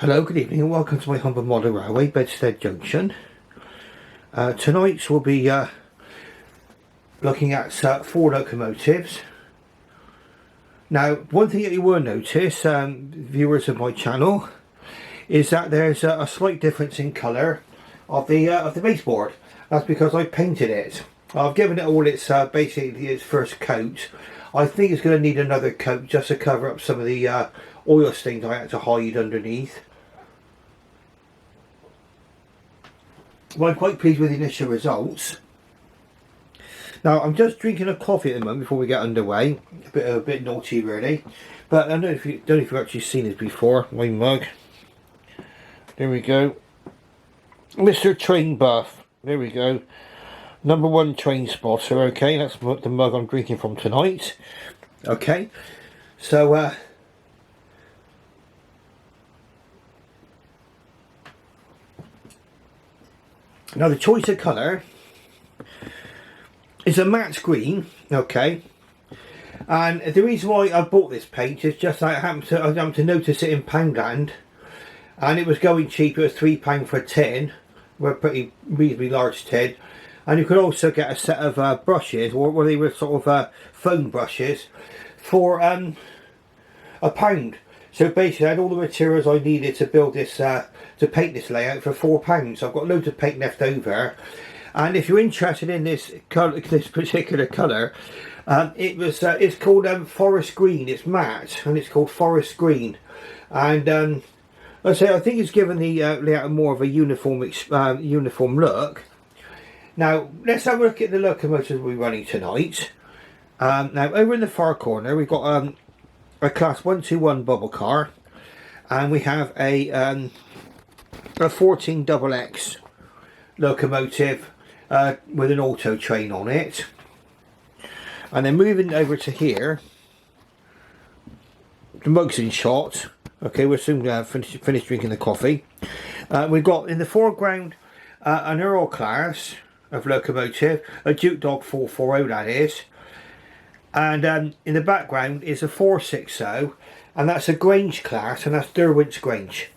Hello, good evening and welcome to my humble model railway, Bedstead Junction. Tonight we'll be looking at 4 locomotives. Now, one thing that you will notice, viewers of my channel, is that there's a slight difference in colour of the baseboard. That's because I painted it. I've given it all its basically its first coat. I think it's going to need another coat just to cover up some of the oil stains I had to hide underneath. Well, I'm quite pleased with the initial results. Now, I'm just drinking a coffee at the moment before we get underway. A bit naughty, really. But I don't know if you've actually seen this before. My mug. There we go. Mr. Train Buff. There we go. #1 train spotter. Okay, that's the mug I'm drinking from tonight. Okay, so now the choice of colour is a matte green, okay, and the reason why I bought this paint is just I happened to notice it in Poundland, and it was going cheap. It was £3 for a tin, a pretty reasonably large tin, and you could also get a set of brushes, or they were sort of foam brushes, for £1. So basically I had all the materials I needed to build this, to paint this layout for £4. So I've got loads of paint left over, and if you're interested in this colour, this particular colour, it's called Forest Green. It's matte and it's called Forest Green, and I think it's given the layout more of a uniform look. Now let's have a look at the locomotives we're running tonight. Now over in the far corner we've got a class 121 bubble car, and we have a 14 XX locomotive with an auto train on it. And then moving over to here, the mug's in shot. Okay, we'll soon finish drinking the coffee. We've got in the foreground an Earl Class of locomotive, a Dukedog 440 that is. And in the background is a 460, and that's a Grange class, and that's Derwent Grange.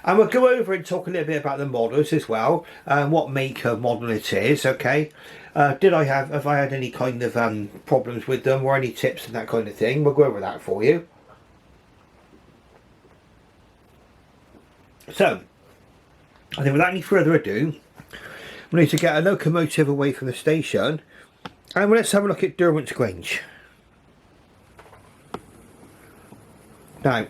And we'll go over and talk a little bit about the models as well, what make of model it is. Okay, have I had any kind of problems with them, or any tips and that kind of thing? We'll go over that for you. So, I think without any further ado, we need to get a locomotive away from the station, and let's have a look at Derwent Grange. Now,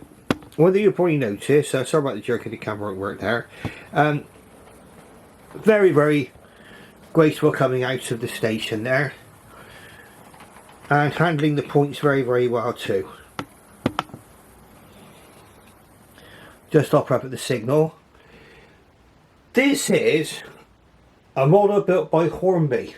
one thing you'll probably notice, sorry about the jerk of the camera at work there, very, very graceful coming out of the station there, and handling the points very, very well too. Just stop up at the signal. This is a model built by Hornby,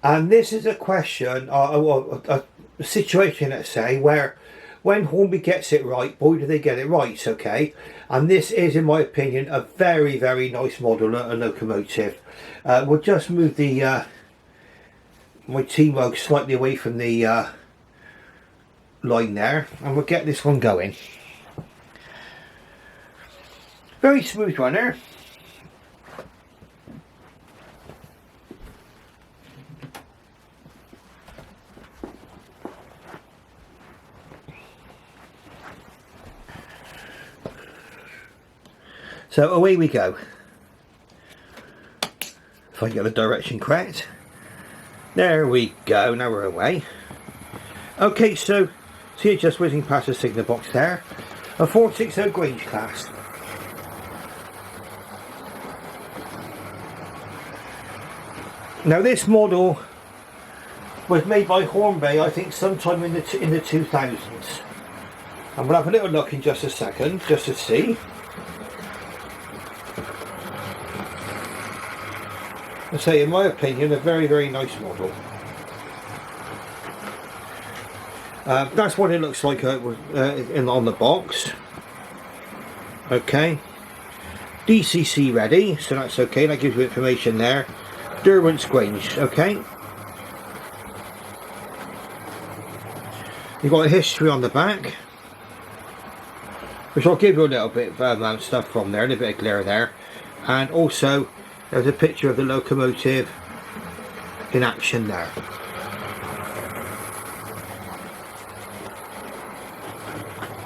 and this is a question, a situation, let's say, where when Hornby gets it right, boy do they get it right, okay? And this is, in my opinion, a very, very nice model, a locomotive. We'll just move the my tea mug slightly away from the line there, and we'll get this one going. Very smooth runner. So away we go. If I get the direction correct. There we go, now we're away. Okay, so see it just whizzing past the signal box there. A 460 Grange class. Now this model was made by Hornby, I think sometime in the 2000s. And we'll have a little look in just a second, just to see. I say, in my opinion, a very, very nice model. That's what it looks like on the box. Okay. DCC ready, so that's okay, that gives you information there. Derwent Grange, okay. You've got a history on the back. which I'll give you a little bit of stuff from there, a little bit of glare there. And also there's a picture of the locomotive in action there.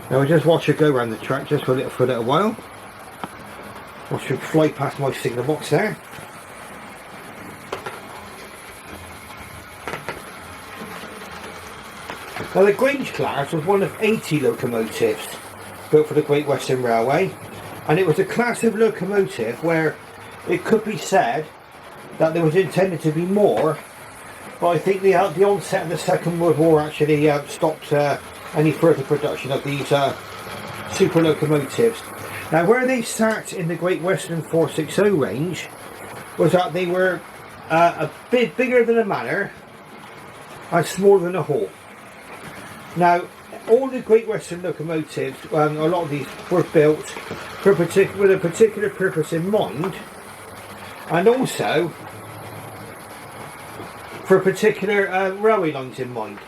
Now we'll just watch her go around the track just for a little while. Watch her fly past my signal box there. Now the Grange class was one of 80 locomotives built for the Great Western Railway, and it was a class of locomotive where it could be said that there was intended to be more, but I think the onset of the Second World War actually stopped any further production of these super locomotives. Now where they sat in the Great Western 460 range was that they were a bit bigger than a manor and smaller than a hall. Now all the Great Western locomotives, a lot of these were built for with a particular purpose in mind, and also for particular railway lines in mind.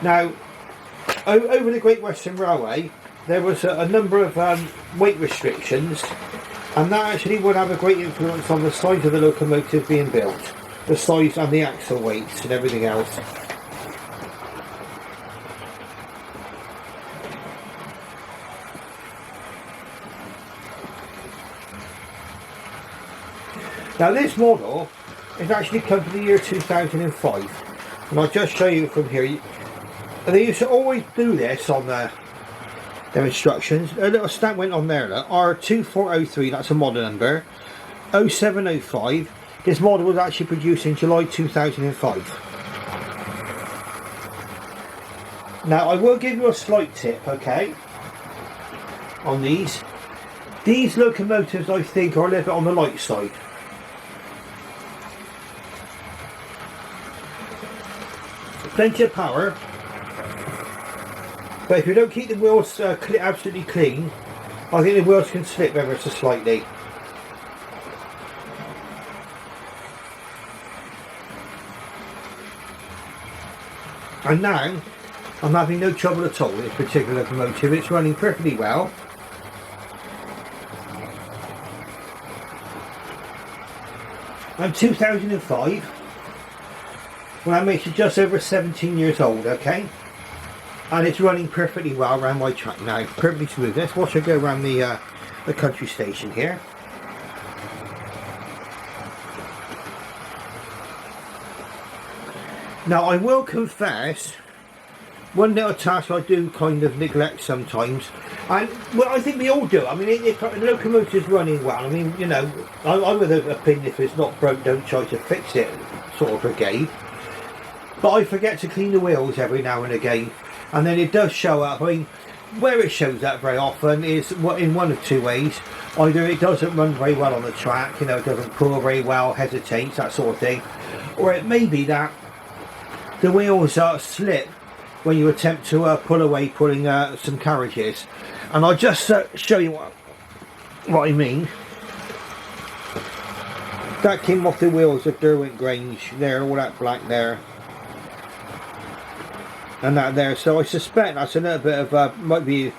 Now over the Great Western Railway there was a number of weight restrictions, and that actually would have a great influence on the size of the locomotive being built, the size and the axle weights and everything else. Now this model is actually come from the year 2005, and I'll just show you from here. And they used to always do this on their instructions. A little stamp went on there, look, R2403, that's a model number, 0705. This model was actually produced in July 2005. Now I will give you a slight tip, okay, on these. These locomotives I think are a little bit on the light side. Plenty of power, but if you don't keep the wheels absolutely clean, I think the wheels can slip ever so slightly. And now I'm having no trouble at all with this particular locomotive. It's running perfectly well. And 2005, well, that makes it just over 17 years old, okay? And it's running perfectly well around my track now, perfectly smooth. Let's watch her go around the country station here. Now I will confess, one little task I do kind of neglect sometimes, and well, I think we all do. I mean, if the locomotive's running well, I mean, you know, I'm with the opinion, if it's not broke, don't try to fix it sort of brigade. But I forget to clean the wheels every now and again, and then it does show up. I mean, where it shows up very often is in one of two ways. Either it doesn't run very well on the track, you know, it doesn't pull very well, hesitates, that sort of thing, or it may be that the wheels slip when you attempt to pull away, pulling some carriages. And I'll just show you what I mean. That came off the wheels of Derwent Grange there, all that black there and that there, so I suspect that's a little bit of might be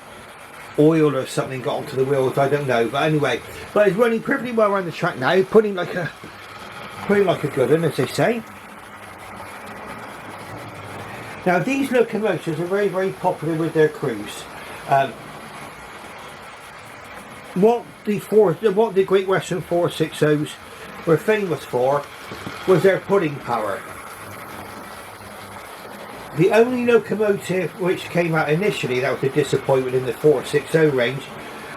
oil or something got onto the wheels, I don't know, but anyway, but it's running perfectly well around the track now, putting like a good one, as they say. Now these locomotives are very, very popular with their crews. What the Great Western 460s were famous for was their pulling power. The only locomotive which came out initially that was a disappointment in the 460 range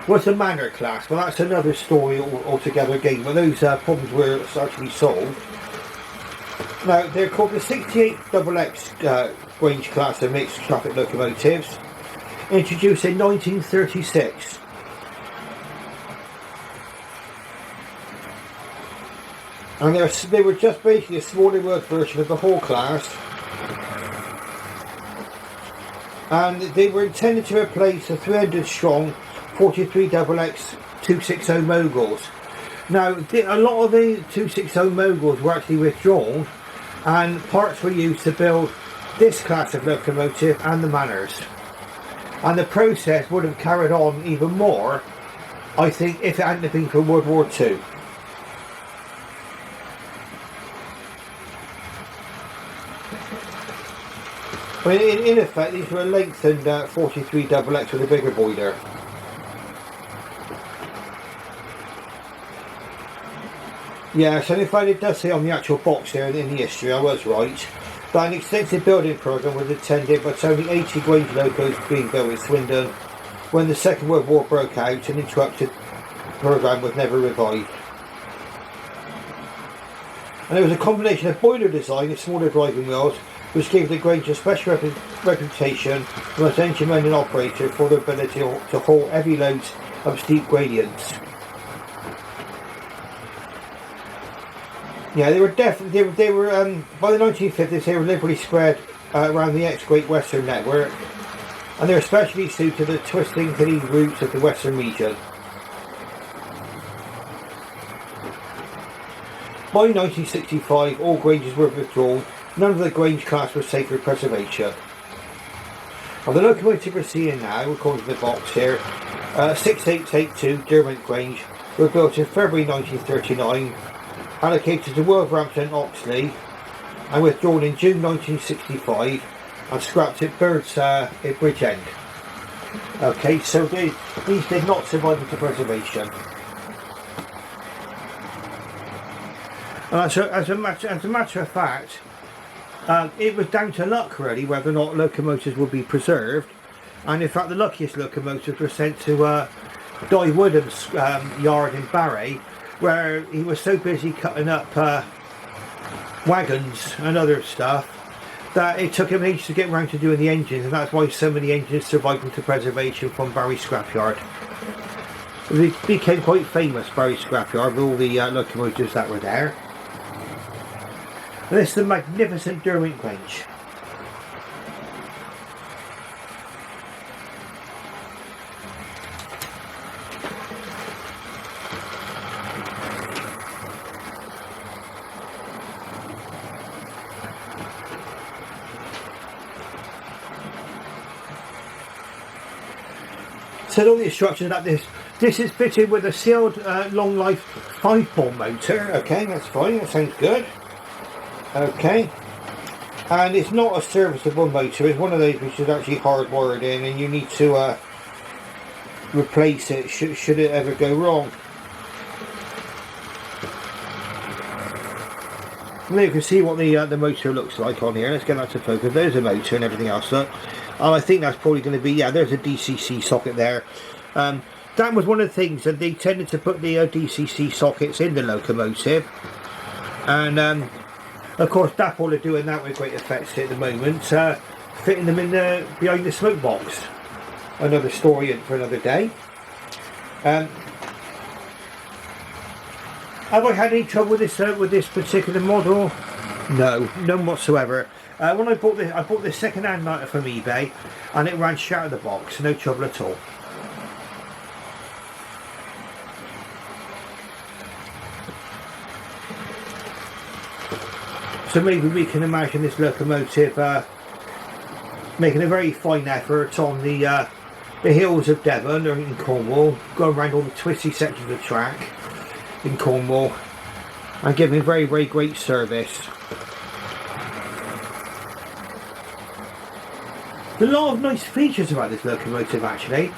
was the Manor class. Well, that's another story altogether again, but those problems were actually solved. Now, they're called the 68XX Grange class of mixed traffic locomotives, introduced in 1936. And they were just basically a smaller work version of the Hall class, and they were intended to replace the 300 strong 43XX 260 moguls. Now a lot of the 260 moguls were actually withdrawn, and parts were used to build this class of locomotive and the Manors. And the process would have carried on even more, I think, if it hadn't been for World War II. I mean, in effect, these were a lengthened 43 double X with a bigger boiler. Yes, and in fact it does say on the actual box here in the history, I was right, that an extensive building programme was attended but only 80 Grange locos being built in Swindon when the Second World War broke out and interrupted programme was never revived. And there was a combination of boiler design and smaller driving wheels which gave the Grange a special reputation amongst enginemen and operators for their ability to haul heavy loads up steep gradients. Yeah, they were definitely, they were by the 1950s they were liberally spread around the ex-Great Western network, and they were especially suited to the twisting hilly routes of the Western region. By 1965 all Granges were withdrawn. None of the Grange class were safe for preservation. Well, the locomotive we're seeing now, according to the box here, 6882 Derwent Grange, were built in February 1939, allocated to Wolverhampton Oxley, and withdrawn in June 1965 and scrapped at Bridgend. Okay, so these did not survive into preservation. And as a matter of fact, it was down to luck really whether or not locomotives would be preserved, and in fact the luckiest locomotives were sent to Di Woodham's yard in Barry, where he was so busy cutting up wagons and other stuff that it took him ages to get around to doing the engines, and that's why so many engines survived into preservation from Barry Scrapyard. It became quite famous, Barry Scrapyard, with all the locomotives that were there. And this is the magnificent Derwent Grange. So all the instructions about this is fitted with a sealed long life 5-ball motor. Okay, that's fine, that sounds good. Okay, and it's not a serviceable motor, it's one of those which is actually hardwired in and you need to replace it should it ever go wrong. Now you can see what the motor looks like on here. Let's get that to focus. There's a motor and everything else. Look. And I think that's probably going to be, yeah, there's a DCC socket there. That was one of the things that they tended to put the DCC sockets in the locomotive, and of course Dapol are doing that with great effect at the moment, fitting them in behind the smoke box. Another story for another day. Have I had any trouble with this particular model? No, none whatsoever. When I bought this second-hand motor from eBay, and it ran straight out of the box, no trouble at all. So maybe we can imagine this locomotive making a very fine effort on the hills of Devon or in Cornwall, going around all the twisty sections of the track in Cornwall, and giving very, very great service. There's a lot of nice features about this locomotive actually.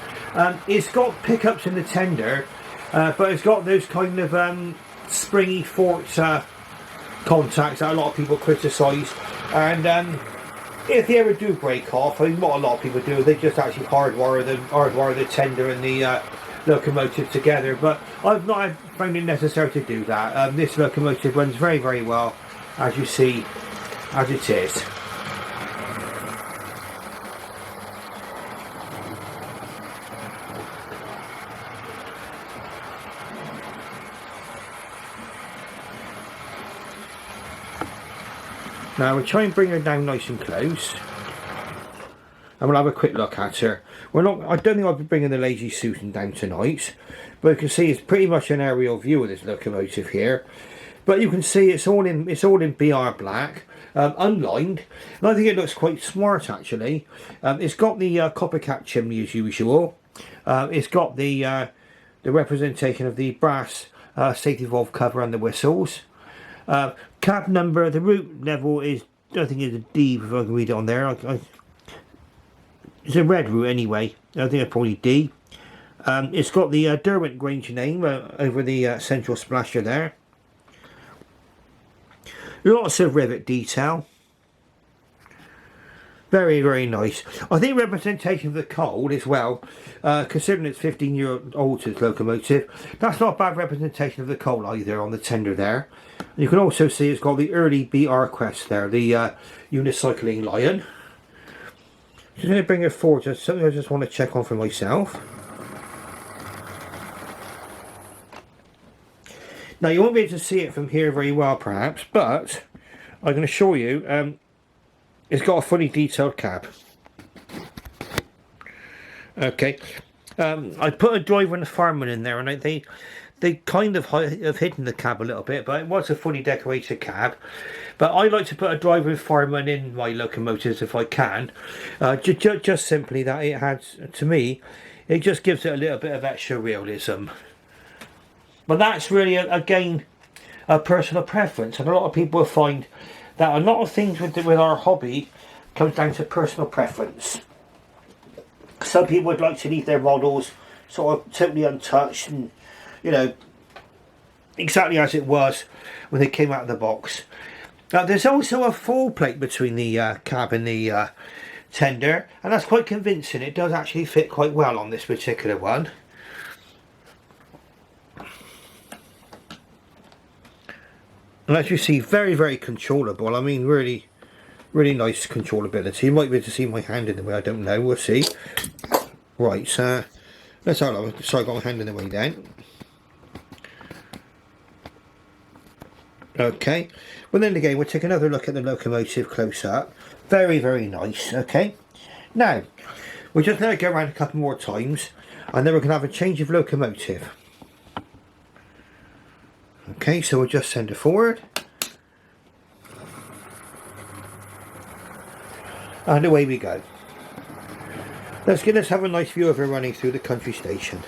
It's got pickups in the tender, but it's got those kind of springy forks contacts that a lot of people criticise, and if they ever do break off, I mean what a lot of people do, they just actually hardwire the tender and the locomotive together, but I've not found it necessary to do that. This locomotive runs very, very well, as you see, as it is. Now we'll try and bring her down nice and close, and we'll have a quick look at her. I don't think I'll be bringing the lazy Susan down tonight, but you can see it's pretty much an aerial view of this locomotive here. But you can see it's all in BR black, unlined, and I think it looks quite smart actually. It's got the coppercat chimney as usual. It's got the representation of the brass safety valve cover and the whistles. Cab number, the route level is, I think it's a D if I can read it on there. It's a red route anyway. I think it's probably D. It's got the Derwent Grange name over the central splasher there. Lots of rivet detail. Very, very nice. I think representation of the coal as well, considering it's 15-year-old this locomotive, that's not a bad representation of the coal either on the tender there. You can also see it's got the early BR crest there, the unicycling lion. Just going to bring it forward, just something I just want to check on for myself. Now you won't be able to see it from here very well perhaps, but I can assure you it's got a fully detailed cab. Okay, I put a driver and a fireman in there, and they kind of have hidden the cab a little bit, but it was a fully decorated cab. But I like to put a driver and fireman in my locomotives if I can, just simply that it has, to me, it just gives it a little bit of extra realism. But that's really, again, a personal preference, and a lot of people find that a lot of things with our hobby comes down to personal preference. Some people would like to leave their models sort of totally untouched and, you know, exactly as it was when they came out of the box. Now there's also a full plate between the cab and the tender, and that's quite convincing. It does actually fit quite well on this particular one. And as you see, very, very controllable. I mean, really, really nice controllability. You might be able to see my hand in the way, I don't know, we'll see. Right, so let's have a look. Sorry, I got my hand in the way then. Okay, well then again, we'll take another look at the locomotive close up. Very, very nice, okay. Now, we're just going to go around a couple more times, and then we're going to have a change of locomotive. Okay, so we'll just send it forward. And away we go. Let's have a nice view of her running through the country station.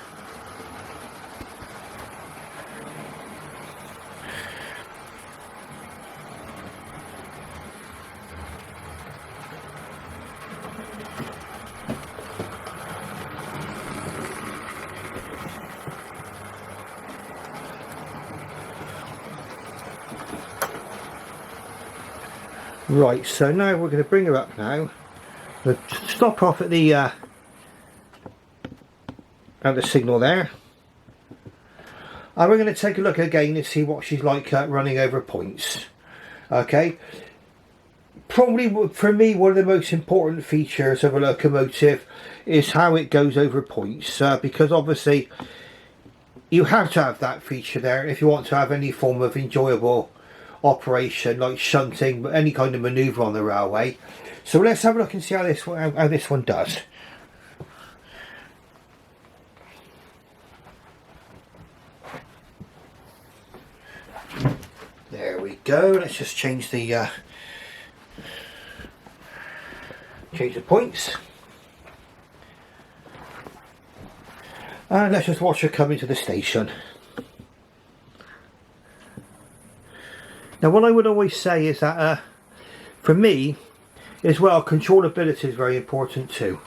Right, so now we're going to bring her up now. We'll stop off at the signal there. And we're going to take a look again and see what she's like running over points. Okay. Probably for me, one of the most important features of a locomotive is how it goes over points. Because obviously you have to have that feature there if you want to have any form of enjoyable operation like shunting, but any kind of manoeuvre on the railway. So let's have a look and see how this one does. There we go. Let's just change the points, and let's just watch her come into the station. Now what I would always say is that for me as well, controllability is very important too.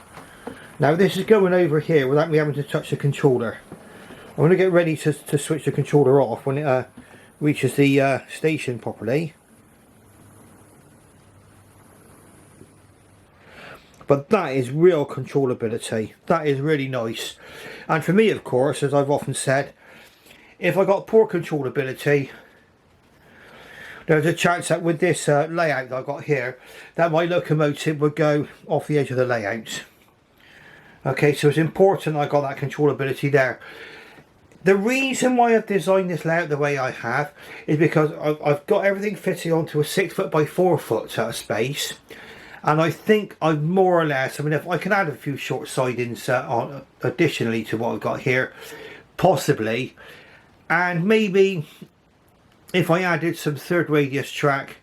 Now this is going over here without me having to touch the controller. I'm going to get ready to switch the controller off when it reaches the station properly. But that is real controllability. That is really nice. And for me, of course, as I've often said, if I got poor controllability, there's a chance that with this layout that I've got here, that my locomotive would go off the edge of the layout. Okay, so it's important I got that controllability there. The reason why I've designed this layout the way I have is because I've got everything fitting onto a 6 by 4 foot space. And I think I've more or less, I mean, if I can add a few short sidings on additionally to what I've got here, possibly. And maybe if I added some third radius track,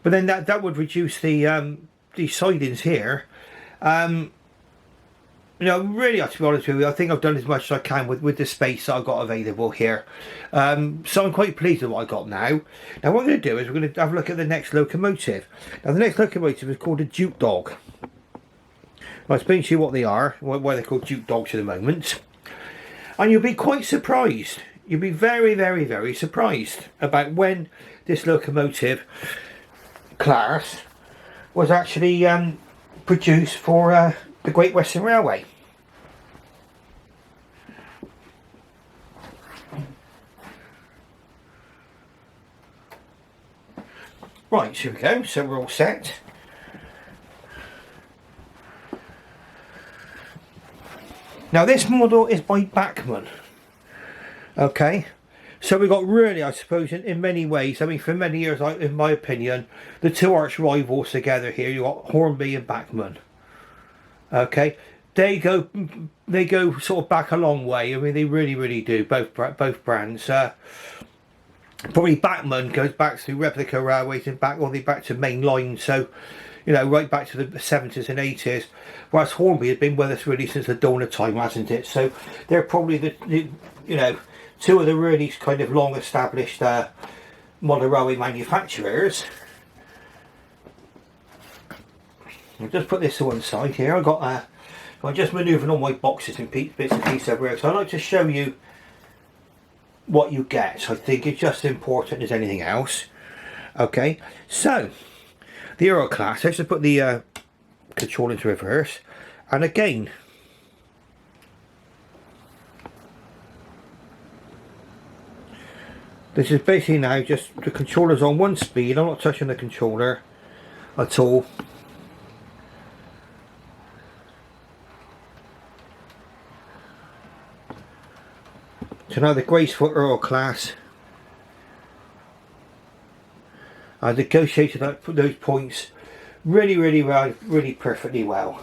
but then that would reduce the sidings here. You know, really, to be honest with you, I think I've done as much as I can with the space that I've got available here. So I'm quite pleased with what I've got now. Now what I'm going to do is we're going to have a look at the next locomotive. Now the next locomotive is called a Dukedog. I'll explain to you what they are, why they're called Dukedogs at the moment. And you'll be quite surprised. You'll be very, very, very surprised about when this locomotive class was actually produced for the Great Western Railway. Right, here we go, so we're all set. Now this model is by Bachmann. Okay, so we've got really, I suppose, in many ways, I mean for many years, in my opinion, the two arch rivals together here. You've got Hornby and Bachmann. Okay, they go sort of back a long way. I mean, they really do, both brands. Probably Bachmann goes back to replica railways and back all the way back to main line, so you know, right back to the 70s and 80s. Whereas Hornby had been with us really since the dawn of time, hasn't it? So they're probably the you know, two of the really kind of long established modern railway manufacturers. I'll just put this to one side here. I'm just manoeuvring all my boxes and bits and pieces everywhere. So I'd like to show you what you get. I think it's just as important as anything else. Okay, so the Earl Class. Let's just put the control into reverse. And again, this is basically now just the controller's on one speed. I'm not touching the controller at all. So now the graceful Earl Class, I negotiated those points really well, really perfectly well.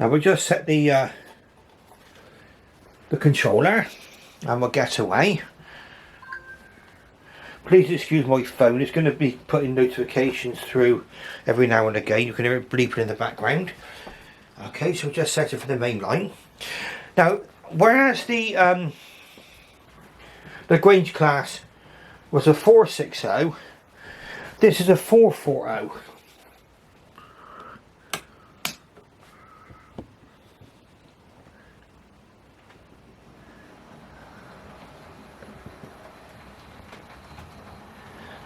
Now we'll just set the controller and we'll get away. Please excuse my phone, it's going to be putting notifications through every now and again. You can hear it bleeping in the background. Okay, so we'll just set it for the main line. Now, whereas the Grange class was a 460, this is a 440.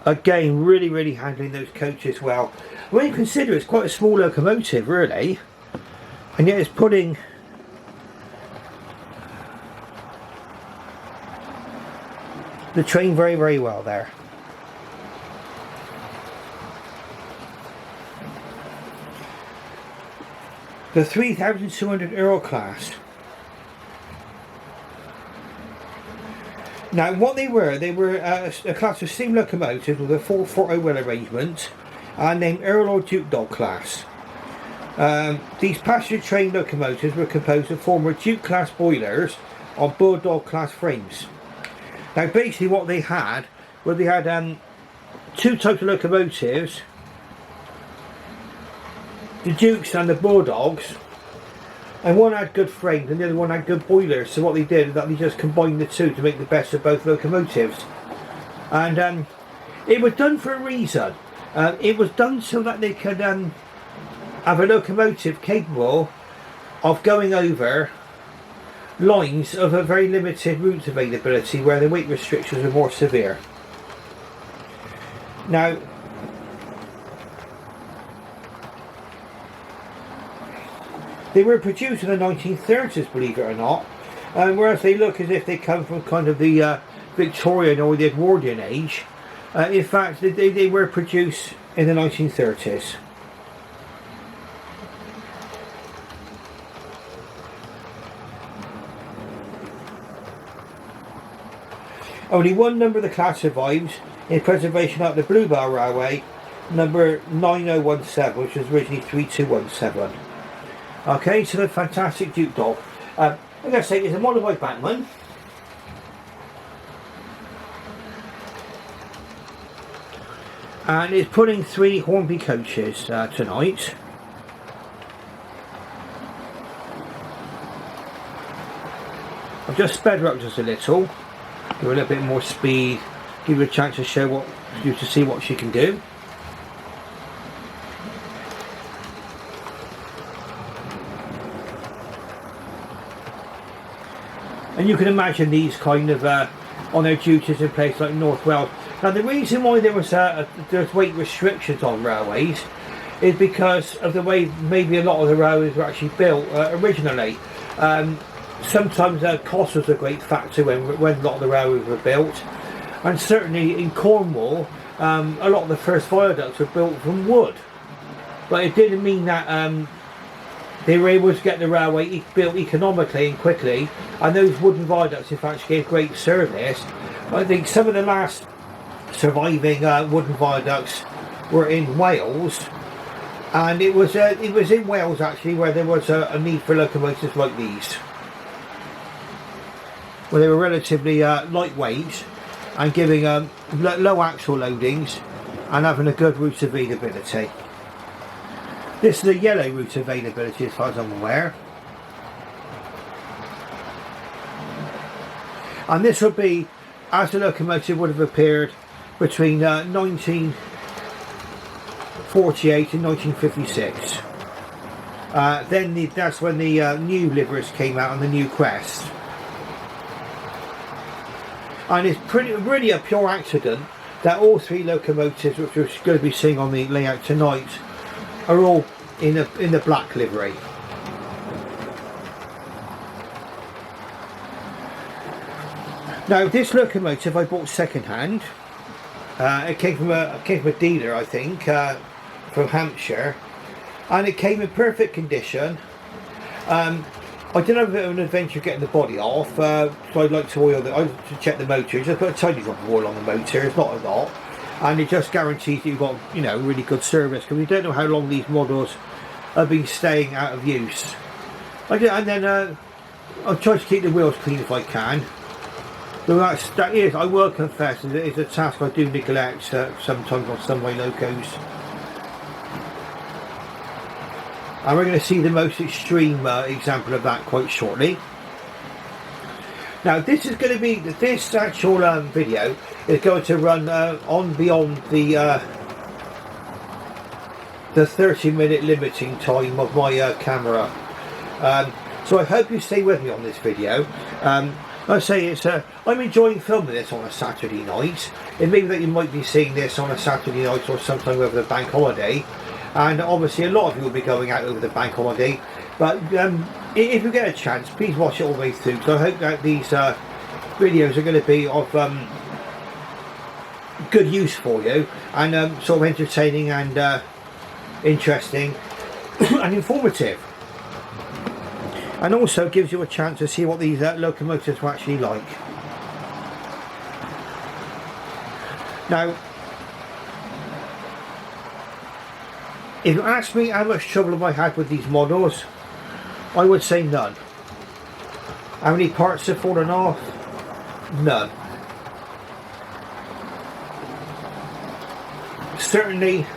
Again, really handling those coaches well. When you consider it's quite a small locomotive, really, and yet it's putting the train very well there. The 3200 Earl Class. Now what they were a class of steam locomotives with a 440 wheel arrangement and named Earl or Dukedog class. These passenger train locomotives were composed of former Duke class boilers on Bulldog class frames. Now basically what they had was they had two types of locomotives, the Dukes and the Bulldogs, and one had good frames and the other one had good boilers. So what they did is that they just combined the two to make the best of both locomotives. And it was done for a reason. It was done so that they could have a locomotive capable of going over lines of a very limited route availability where the weight restrictions are more severe. Now, they were produced in the 1930s, believe it or not, whereas they look as if they come from kind of the Victorian or the Edwardian age. In fact, they were produced in the 1930s. Only one number of the class survives in preservation at the Bluebell Railway, number 9017, which was originally 3217. Okay, so the fantastic Dukedog. Like I say, it's a model by Bachmann. and it's pulling 3 Hornby coaches tonight. I've just sped her up just a little, give her a little bit more speed, give her a chance to show you to see what she can do. And you can imagine these kind of on their duties in places like North Wales. Now the reason why there's weight restrictions on railways is because of the way maybe a lot of the railways were actually built originally. Sometimes cost was a great factor when a lot of the railways were built, and certainly in Cornwall a lot of the first viaducts were built from wood, but it didn't mean that they were able to get the railway built economically and quickly, and those wooden viaducts in fact gave great service. I think some of the last surviving wooden viaducts were in Wales, and it was in Wales actually where there was a need for locomotives like these, where they were relatively lightweight and giving low axle loadings and having a good route availability. This is a yellow route availability as far as I'm aware. And this would be as the locomotive would have appeared between 1948 and 1956. Then that's when the new liveries came out and the new crest. And it's really a pure accident that all 3 locomotives, which we're going to be seeing on the layout tonight, are all in the black livery. Now this locomotive I bought second hand. It came from a dealer, I think, from Hampshire, and it came in perfect condition. I did have a bit of an adventure getting the body off, so I'd like to check the motor. Just put a tiny drop of oil on the motor, it's not a lot, and it just guarantees that you've got, you know, really good service, because we don't know how long these models have been staying out of use. And then I'll try to keep the wheels clean if I can. But that is, I will confess, it's a task I do neglect sometimes on some way locos. And we're going to see the most extreme example of that quite shortly. Now this is going to be, this actual video is going to run on beyond the 30-minute limiting time of my camera. So I hope you stay with me on this video. I say I'm enjoying filming this on a Saturday night. It may be that you might be seeing this on a Saturday night or sometime over the bank holiday, and obviously a lot of you will be going out over the bank holiday, but if you get a chance, please watch it all the way through. So I hope that these videos are going to be of good use for you, and sort of entertaining and interesting and informative, and also gives you a chance to see what these locomotives were actually like. Now, if you ask me how much trouble have I had with these models, I would say none. How many parts have fallen off? None. Certainly,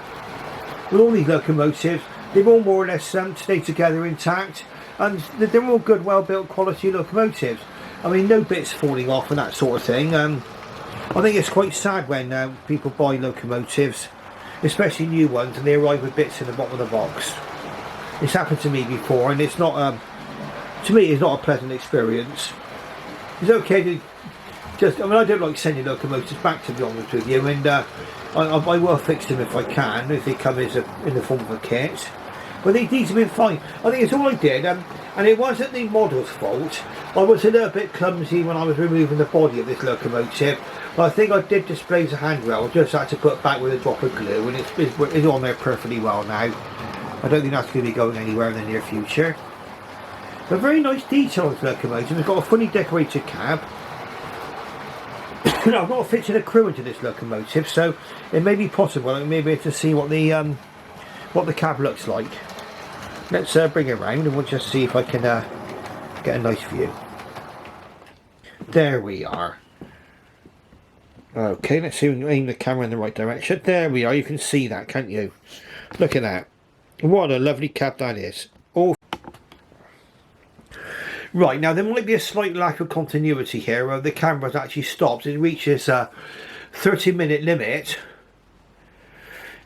with all these locomotives, they've all more or less stayed together intact, and they're all good, well-built, quality locomotives. I mean, no bits falling off and that sort of thing. I think it's quite sad when people buy locomotives, especially new ones, and they arrive with bits in the bottom of the box. It's happened to me before, and it's not, to me, it's not a pleasant experience. It's okay to just, I mean, I don't like sending locomotives back, to be honest with you, and I will fix them if I can, if they come in the form of a kit. But these have been fine. I think it's all I did, and it wasn't the model's fault. I was a little bit clumsy when I was removing the body of this locomotive. But I think I did display the handrail, just had to put back with a drop of glue, and it's on there perfectly well now. I don't think that's going to be going anywhere in the near future. But very nice detail on this locomotive. It's got a fully decorated cab. I've got to fit in a crew into this locomotive, so it may be possible I may be able to see what the cab looks like. Let's bring it around and we'll just see if I can get a nice view. There we are. Okay, let's see if we can aim the camera in the right direction. There we are, you can see that, can't you? Look at that. What a lovely cab that is. Oh. Right, now there might be a slight lack of continuity here where the camera's actually stopped. It reaches a 30-minute limit.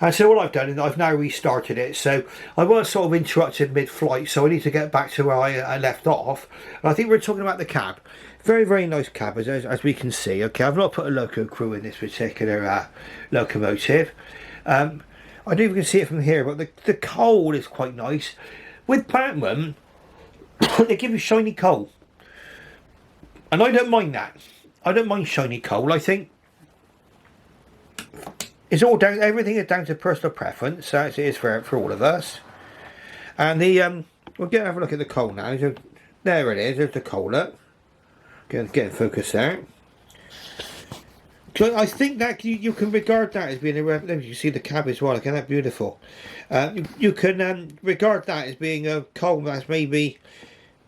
And so what I've done is I've now restarted it. So I was sort of interrupted mid-flight, so I need to get back to where I left off. And I think we're talking about the cab. Very, very nice cab, as we can see. Okay, I've not put a loco crew in this particular locomotive. I don't know if you can see it from here, but the coal is quite nice. With Bachmann, they give you shiny coal. And I don't mind that. I don't mind shiny coal. I think it's all down, everything is down to personal preference, as it is for all of us. And the we'll have a look at the coal now. So, there it is, there's the coal. Look. Get in focus there. So I think that you can regard that as being a, you see the cab as well, look at that, beautiful. You can regard that as being a coal that's maybe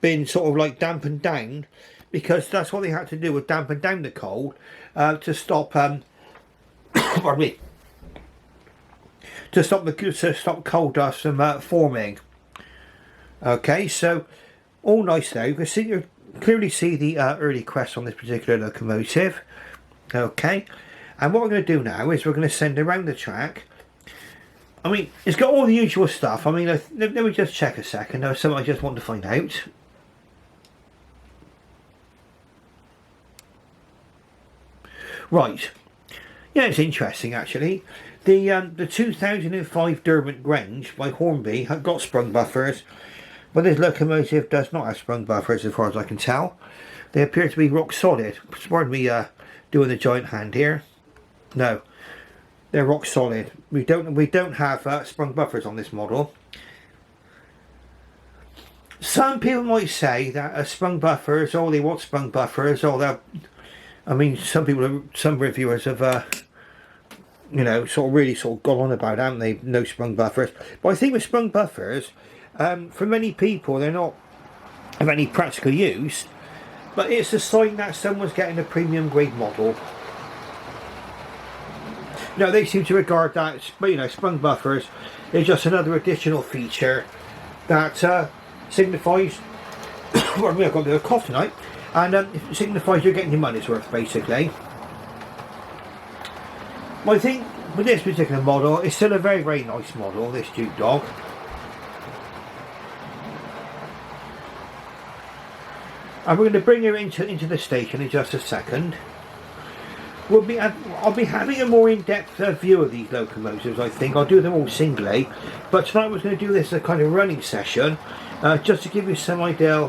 been sort of like dampened down, because that's what they had to do, with dampen down the coal to stop pardon me, to stop coal dust from forming. Okay, so all nice now. You can see, you clearly see the early crest on this particular locomotive. Okay, and what we're going to do now is we're going to send around the track. I mean, it's got all the usual stuff. I mean, let me just check a second. There's something I just want to find out. Right, yeah, it's interesting actually. The 2005 Derwent Grange by Hornby had got sprung buffers, but this locomotive does not have sprung buffers as far as I can tell. They appear to be rock solid. Pardon me doing the giant hand here. No, they're rock solid. We don't have sprung buffers on this model. Some people might say that sprung buffers, oh, they want sprung buffers, oh, they're, I mean, some reviewers have you know, sort of gone on about, haven't they? No sprung buffers. But I think with sprung buffers, for many people, they're not of any practical use. But it's a sign that someone's getting a premium grade model. No, they seem to regard that, you know, sprung buffers is just another additional feature that signifies. Pardon me, I've got a bit of a cough tonight, and it signifies you're getting your money's worth, basically. Well, I think with this particular model, it's still a very, very nice model, this Dukedog. And we're going to bring her into the station in just a second. I'll be having a more in-depth view of these locomotives, I think. I'll do them all singly. But tonight we're going to do this as a kind of running session, just to give you some idea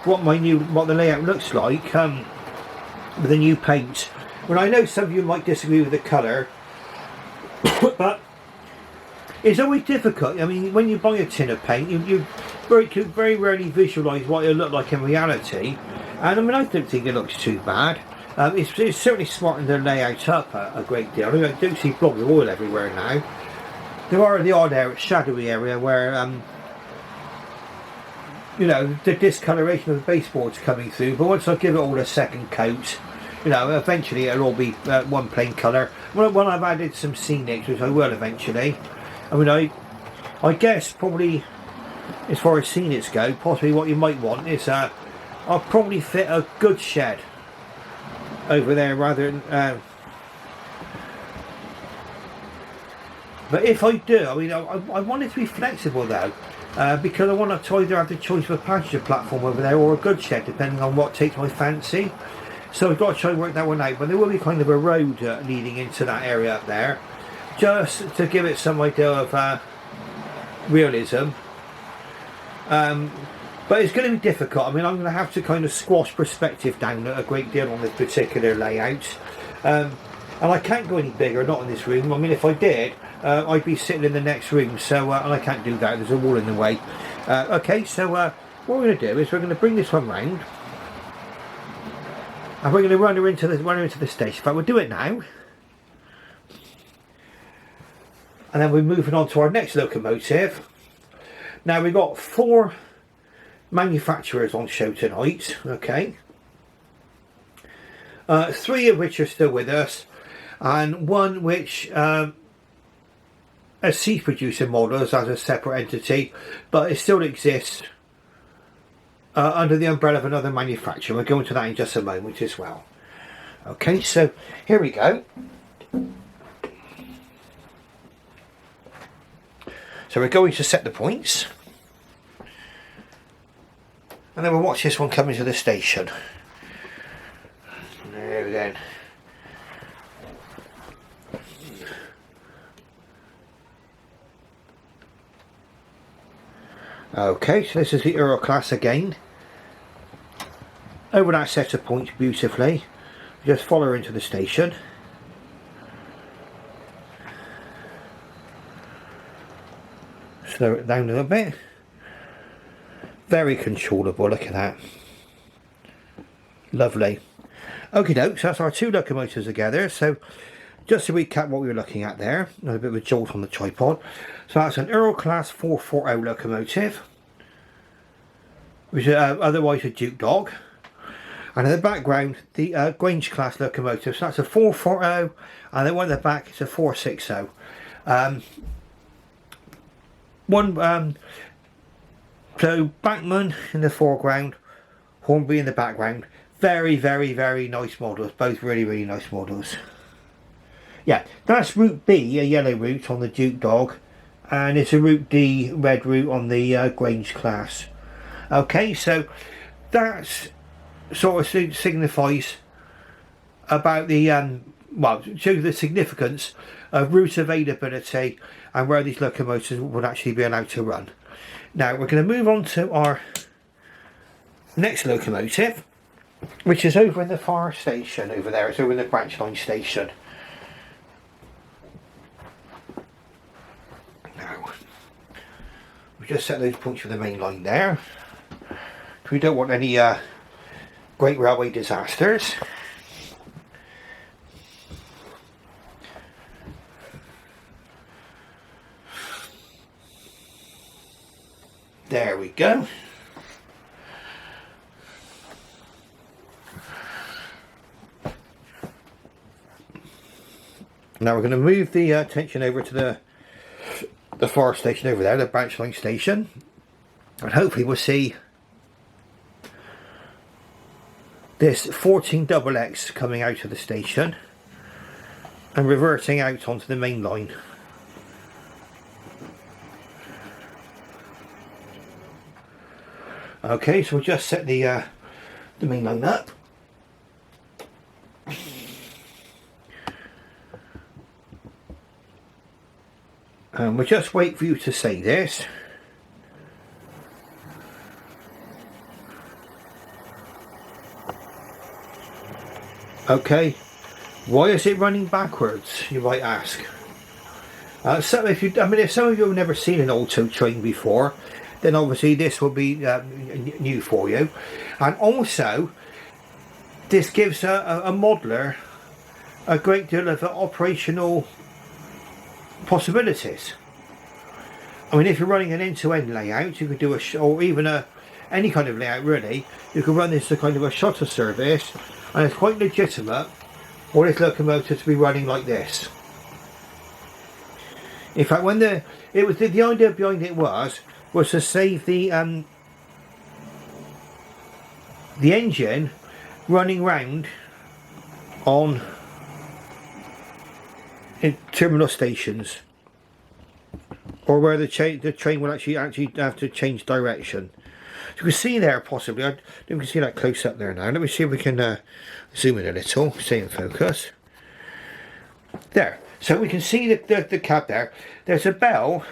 what the layout looks like with the new paint. Well, I know some of you might disagree with the colour, but it's always difficult. I mean, when you buy a tin of paint, you very rarely visualise what it'll look like in reality. And I mean, I don't think it looks too bad. It's certainly smartened their layout up a great deal. I mean, I do see blobs of oil everywhere now. There are the odd shadowy area where, you know, the discoloration of the baseboard's coming through. But once I give it all a second coat, you know, eventually it'll all be one plain colour. When I've added some scenics, which I will eventually. I mean, I guess probably, as far as scenics go, possibly what you might want is I'll probably fit a good shed over there rather than. But if I do, I mean, I want it to be flexible though, because I want to either have the choice of a passenger platform over there or a good shed, depending on what takes my fancy. So I've got to try and work that one out. But there will be kind of a road leading into that area up there, just to give it some idea of realism. But it's going to be difficult. I mean, I'm going to have to kind of squash perspective down a great deal on this particular layout. And I can't go any bigger, not in this room. I mean, if I did, I'd be sitting in the next room. So, and I can't do that. There's a wall in the way. Okay, so what we're going to do is we're going to bring this one round. And we're going to run her into the station. In fact, we'll do it now. And then we're moving on to our next locomotive. Now, we've got 4 manufacturers on show tonight. Okay. 3 of which are still with us. and one which has ceased producing models as a separate entity, but it still exists under the umbrella of another manufacturer. We'll go into that in just a moment as well. Okay, so here we go. So we're going to set the points, and then we'll watch this one come into the station. There then. Okay, so this is the Earl Class again. Over that set of points beautifully. Just follow her into the station. Slow it down a little bit. Very controllable, look at that. Lovely. Okie doke, so that's our two locomotives together. So just to recap what we were looking at there, a bit of a jolt on the tripod. So that's an Earl Class 440 locomotive, which is otherwise a Dukedog. And in the background, the Grange class locomotive. So that's a 440, and then one at the back is a 460. So Bachmann in the foreground, Hornby in the background. Very, very, very nice models. Both really, really nice models. Yeah, that's Route B, a yellow route on the Dukedog, and it's a Route D, red route on the Grange class. Okay, so that's sort of signifies about the well, shows the significance of route availability and where these locomotives would actually be allowed to run. Now we're going to move on to our next locomotive, which is over in the far station over there. It's over in the branch line station. Now we just set those points for the main line there. We don't want any great railway disasters. There we go. Now we're going to move the attention over to the far station over there, the branch line station, and hopefully we'll see this 14XX coming out of the station and reverting out onto the main line. Okay, so we'll just set the main line up. And we'll just wait for you to say this. Okay, why is it running backwards, you might ask. So if some of you have never seen an auto train before, then obviously this will be new for you. And also, this gives a modeler a great deal of operational possibilities. I mean, if you're running an end-to-end layout, you could do or even any kind of layout really, you could run this as a kind of a shuttle service, and it's quite legitimate for this locomotive to be running like this. In fact, when the idea behind it was to save the engine running round on in terminal stations, or where the train will actually have to change direction. So you can see there possibly. I don't know if you can see that close up there now. Let me see if we can zoom in a little, stay in focus. There. So we can see the cab there. There's a bell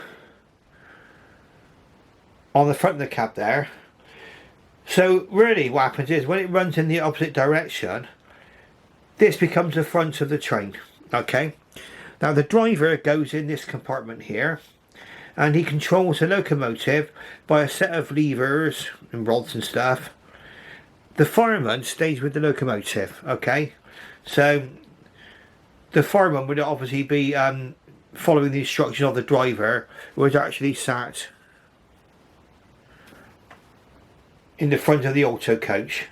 on the front of the cab there. So really what happens is when it runs in the opposite direction, this becomes the front of the train. Okay. Now the driver goes in this compartment here, and he controls the locomotive by a set of levers and rods and stuff. The fireman stays with the locomotive. Okay. So the fireman would obviously be following the instruction of the driver, who is actually sat in the front of the auto coach.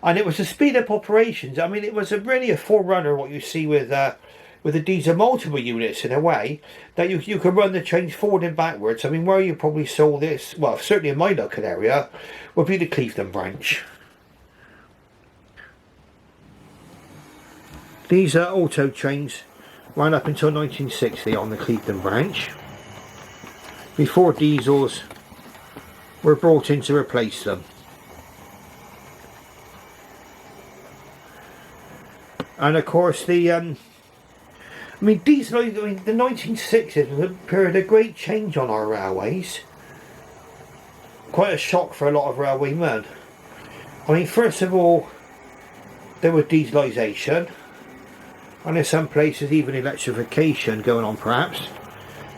and it was to speed up operations. I mean, it was really a forerunner what you see with the diesel multiple units in a way, that you could run the trains forward and backwards. I mean, where you probably saw this, well, certainly in my local area, would be the Clevedon branch. These auto trains ran up until 1960 on the Clevedon branch, before diesels were brought in to replace them. And of course the I mean, diesel, I mean, the 1960s was a period of great change on our railways. Quite a shock for a lot of railwaymen. I mean, first of all, there was dieselisation, and in some places even electrification going on perhaps.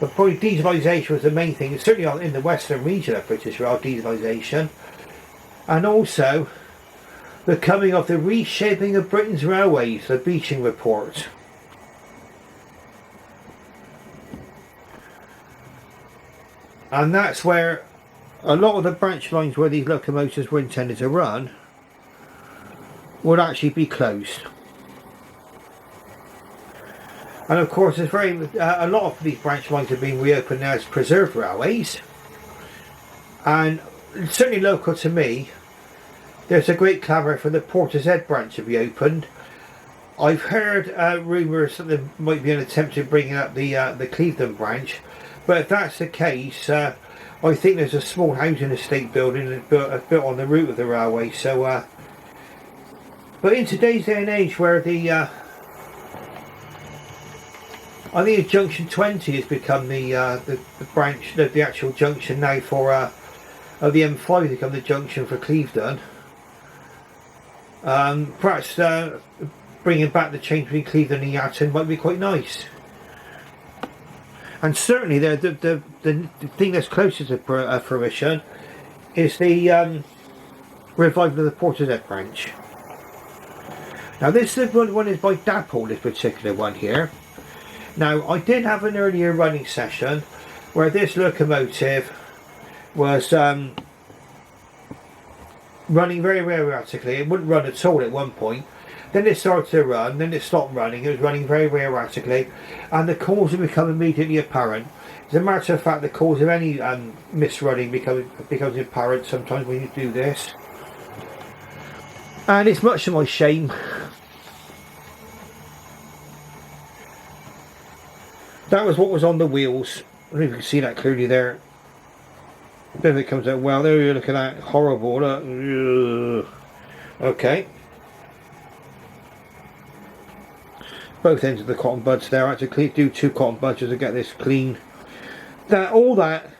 But probably dieselisation was the main thing, certainly in the western region of British Rail, dieselisation. And also the coming of the reshaping of Britain's railways, the Beeching report. And that's where a lot of the branch lines where these locomotives were intended to run would actually be closed. And of course there's a lot of these branch lines have been reopened now as preserved railways. And certainly local to me, there's a great clamour for the Portishead branch to be opened. I've heard rumours that there might be an attempt to bring up the Clevedon branch. But if that's the case, I think there's a small housing estate building built on the route of the railway. So, but in today's day and age, where I think Junction 20 has become the branch, the actual junction now for of the M5 become the junction for Clevedon. Perhaps bringing back the change between Clevedon and Yatton might be quite nice. And certainly the thing that's closest to fruition is the revival of the Portishead branch. Now this one is by Dapol, this particular one here. Now I did have an earlier running session where this locomotive was running very, very erratically. It wouldn't run at all at one point. Then it started to run, then it stopped running. It was running very, very erratically, and the cause had become immediately apparent. As a matter of fact, the cause of any misrunning becomes apparent sometimes when you do this. And it's much to my shame. That was what was on the wheels. I don't know if you can see that clearly there. I don't know if it comes out well. There you look at that. Horrible. Look. Okay. Both ends of the cotton buds there. I had to do 2 cotton buds to get this clean. All that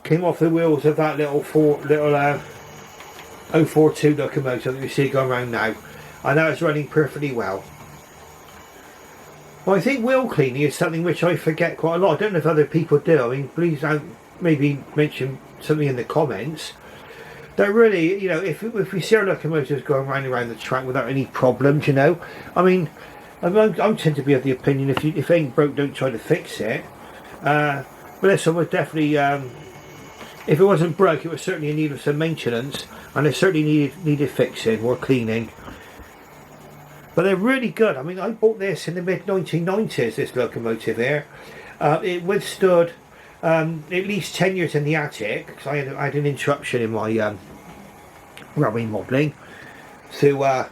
came off the wheels of that little 042 locomotive that you see going around now, and that is running perfectly well. Well, I think wheel cleaning is something which I forget quite a lot. I don't know if other people do. I mean, please maybe mention something in the comments. That really, you know, if we see our locomotives going around the track without any problems, you know, I mean, I tend to be of the opinion if it ain't broke, don't try to fix it. But this one was definitely, if it wasn't broke, it was certainly in need of some maintenance, and it certainly needed fixing or cleaning. But they're really good. I mean, I bought this in the mid-1990s, this locomotive here. It withstood at least 10 years in the attic, because I had an interruption in my railway modelling. So,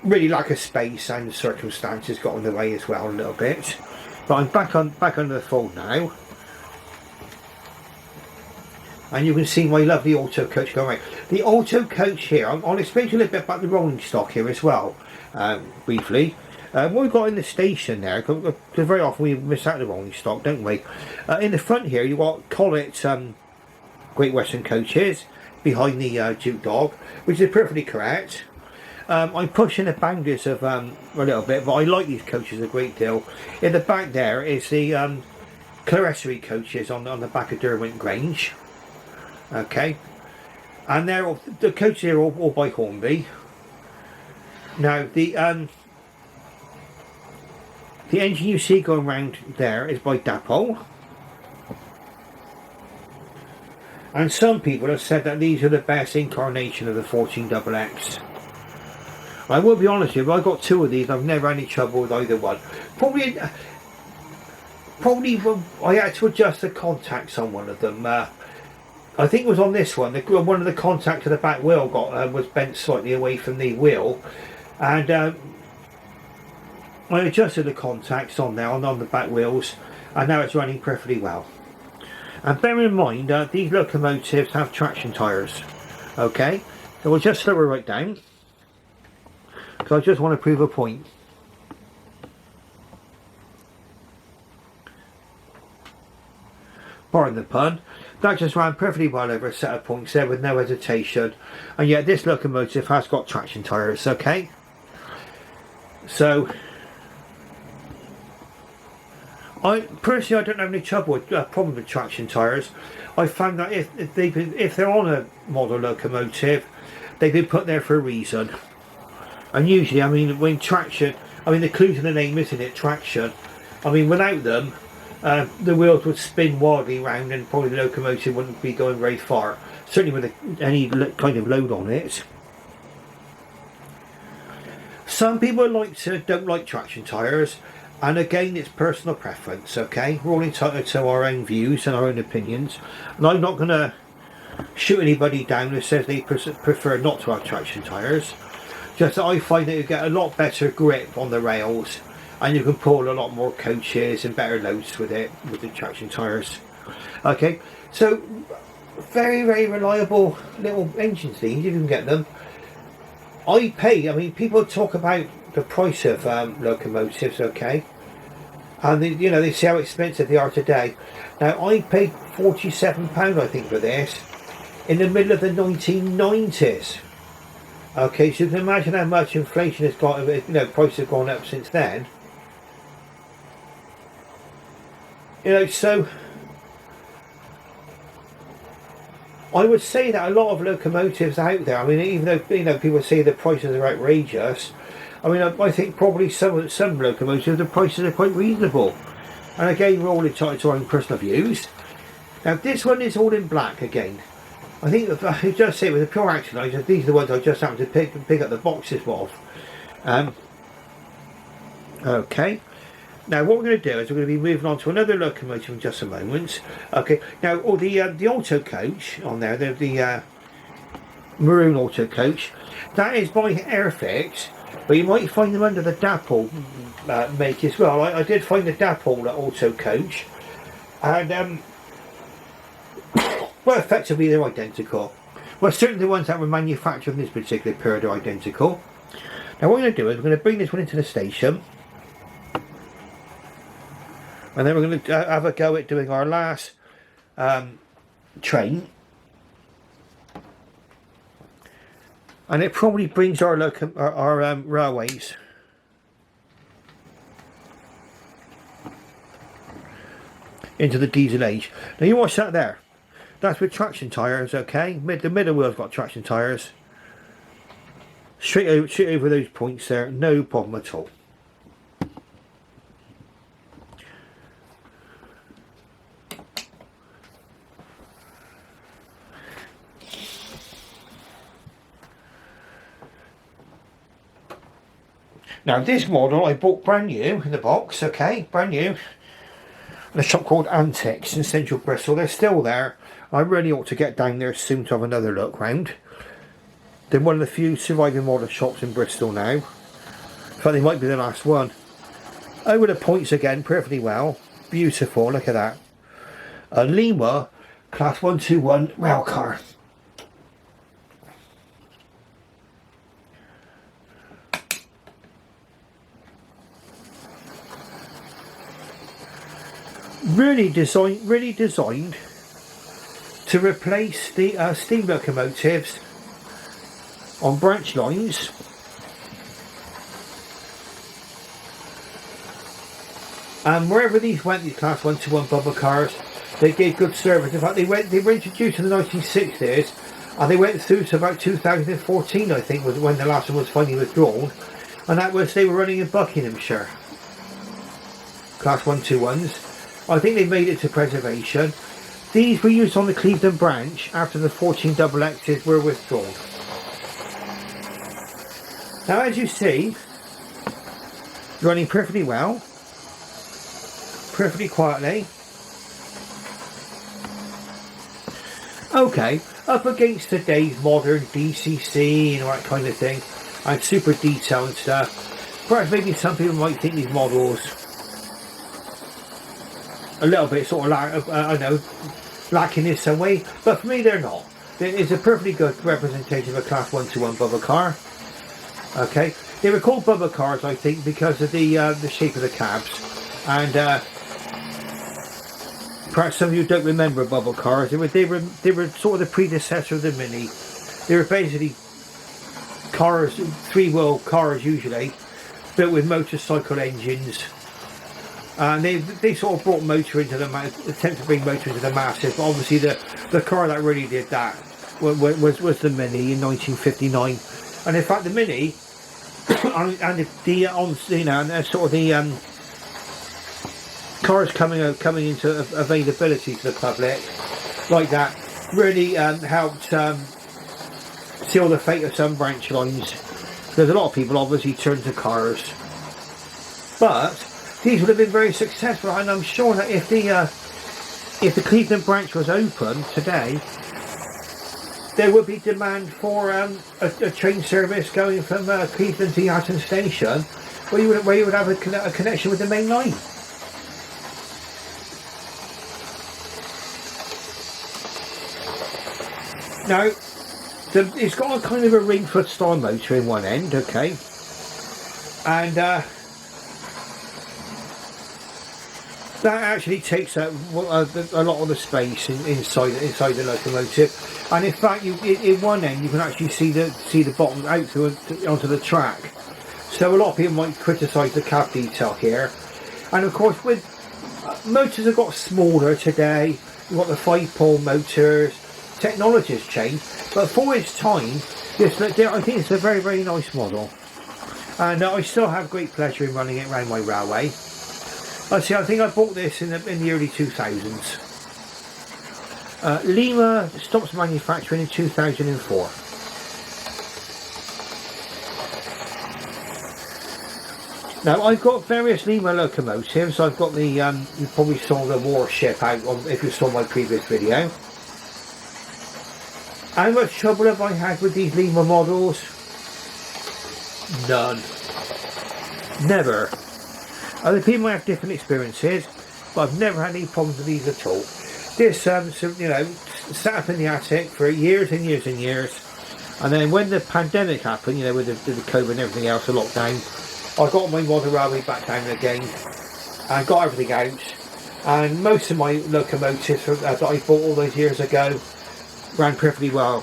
really lack of space and circumstances got in the way as well a little bit. But I'm back under the fold now. And you can see my lovely auto coach going right. The auto coach here, I'll explain to you a little bit about the rolling stock here as well, briefly. What we've got in the station there, because very often we miss out the rolling stock, don't we? In the front here, you've got Collett's Great Western coaches behind the Dukedog, which is perfectly correct. I'm pushing the boundaries of a little bit, but I like these coaches a great deal. In the back there is the Clarressery coaches on the back of Derwent Grange. Okay, and the coaches are all by Hornby. Now the engine you see going around there is by Dapol, and some people have said that these are the best incarnation of the 14XX. I will be honest with you, I've got two of these, I've never had any trouble with either one. Probably I had to adjust the contacts on one of them. I think it was on this one. One of the contacts of the back wheel was bent slightly away from the wheel, and I adjusted the contacts on there on the back wheels, and now it's running perfectly well. And bear in mind, these locomotives have traction tyres. Okay, so we'll just slow her right down, because I just want to prove a point. Pardon the pun. That just ran perfectly well over a set of points there with no hesitation, and yet this locomotive has got traction tyres. Okay, so I personally don't have any trouble with problem with traction tyres. I found that if they're on a model locomotive, they've been put there for a reason. And usually, I mean, when traction, I mean the clue to the name, isn't it? Traction. I mean, without them, the wheels would spin wildly round, and probably the locomotive wouldn't be going very far. Certainly with any kind of load on it. Some people don't like traction tyres. And again, it's personal preference, okay? We're all entitled to our own views and our own opinions. And I'm not going to shoot anybody down who says they prefer not to have traction tyres. Just that I find that you get a lot better grip on the rails, and you can pull a lot more coaches and better loads with it, with the traction tyres. Okay, so very, very reliable little engines these, you can get them. I mean, people talk about the price of locomotives, okay, and they see how expensive they are today. Now I paid £47 I think for this in the middle of the 1990s. Okay, so you can imagine how much inflation has got, prices have gone up since then. So I would say that a lot of locomotives out there, I mean, even though people say the prices are outrageous, I mean, I think probably some locomotives, the prices are quite reasonable. And again, we're all entitled to our own personal views. Now, this one is all in black again. I think it does say it with a pure action line. These are the ones I just happened to pick up the boxes of. Okay. Now, what we're going to do is we're going to be moving on to another locomotive in just a moment. Okay. Now, the auto coach on there, the maroon auto coach, that is by Airfix. But you might find them under the Dapol make as well. I did find the Dapol auto coach, and well, effectively they're identical. Well, certainly the ones that were manufactured in this particular period are identical. Now what we're going to do is we're going to bring this one into the station, and then we're going to have a go at doing our last train. And it probably brings our railways into the diesel age. Now you watch that there. That's with traction tyres, okay? The middle wheel's got traction tyres. Straight over those points there, no problem at all. Now this model I bought brand new in the box, okay, brand new, in a shop called Antics in Central Bristol. They're still there. I really ought to get down there soon to have another look round. They're one of the few surviving model shops in Bristol now. In fact, they might be the last one. Over the points again, perfectly well. Beautiful, look at that. A Lima Class 121 rail car. Really designed to replace the steam locomotives on branch lines. And wherever these went, these Class 121 bubble cars, they gave good service. In fact, they were introduced in the 1960s, and they went through to about 2014, I think, was when the last one was finally withdrawn. And that was, they were running in Buckinghamshire. Class 121s. I think they made it to preservation. These were used on the Clevedon branch after the 14 double X's were withdrawn. Now as you see, running perfectly well, perfectly quietly. Okay, up against today's modern DCC and all that kind of thing, and super detail and stuff, perhaps maybe some people might think these models a little bit sort of I know, lacking in some way, but for me they're not. It's a perfectly good representation of a Class 121 bubba car. Okay, they were called bubba cars, I think, because of the shape of the cabs, and perhaps some of you don't remember bubba cars. They were sort of the predecessor of the Mini. They were basically cars, three-wheel cars usually, built with motorcycle engines, and they sort of brought motor into the attempt to bring motor into the masses. But obviously the car that really did that was the Mini in 1959, and in fact the Mini and sort of the cars coming into availability to the public like that really helped seal the fate of some branch lines, because a lot of people obviously turned to cars, but these would have been very successful. And I'm sure that if the Cleveland branch was open today, there would be demand for a train service going from Cleveland to Yatton Station, where you would have a connection with the main line. Now, it's got a kind of a ring-foot style motor in one end, okay, and that actually takes up a lot of the space inside the locomotive. And in fact, in one end you can actually see the bottom out onto the track. So a lot of people might criticise the cab detail here, and of course with motors have got smaller today. You've got the 5-pole motors. Technology has changed, but for its time, I think it's a very, very nice model, and I still have great pleasure in running it around my railway. I think I bought this in the early 2000s. Lima stopped manufacturing in 2004. Now I've got various Lima locomotives. I've got the you probably saw the Warship out if you saw my previous video. How much trouble have I had with these Lima models? None. Never. Other people might have different experiences, but I've never had any problems with these at all. This, sat up in the attic for years and years and years, and then when the pandemic happened, with the COVID and everything else, the lockdown, I got my model railway back down again, and got everything out, and most of my locomotives that I bought all those years ago ran perfectly well.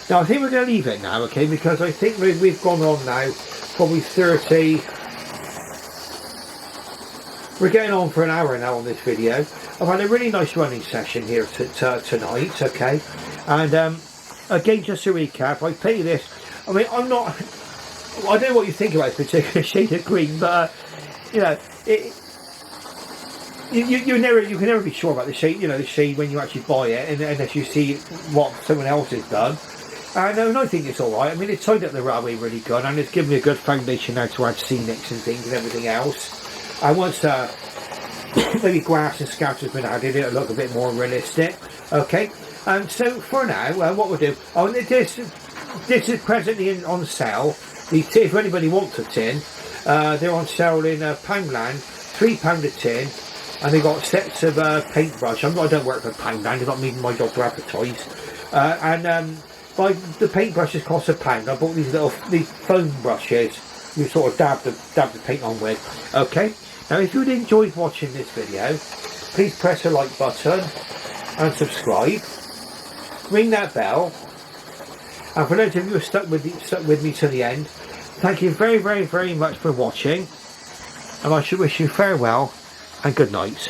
Now I think we're going to leave it now, okay, because I think we've gone on now probably 30. We're getting on for an hour now on this video. I've had a really nice running session here tonight, okay, and again, just to recap, I pay this. I mean, I don't know what you think about this particular shade of green, but you can never be sure about the shade, the shade when you actually buy it, unless you see what someone else has done. And I think it's alright. I mean, it's tied up the railway really good, and it's given me a good foundation now to add scenics and things and everything else. And once maybe grass and scouts has been added, it'll look a bit more realistic. Okay, and so for now, what we'll do, this is presently on sale. If anybody wants a tin, they're on sale in Poundland, £3 a tin. And they got sets of paintbrush. I don't work for Poundland. It's not me my job to advertise. The paintbrushes cost £1. I bought these foam brushes. You sort of dab the paint on with. Okay. Now, if you'd enjoyed watching this video, please press the like button and subscribe. Ring that bell. And for those of you who are stuck with me to the end, thank you very, very, very much for watching. And I should wish you farewell and good night.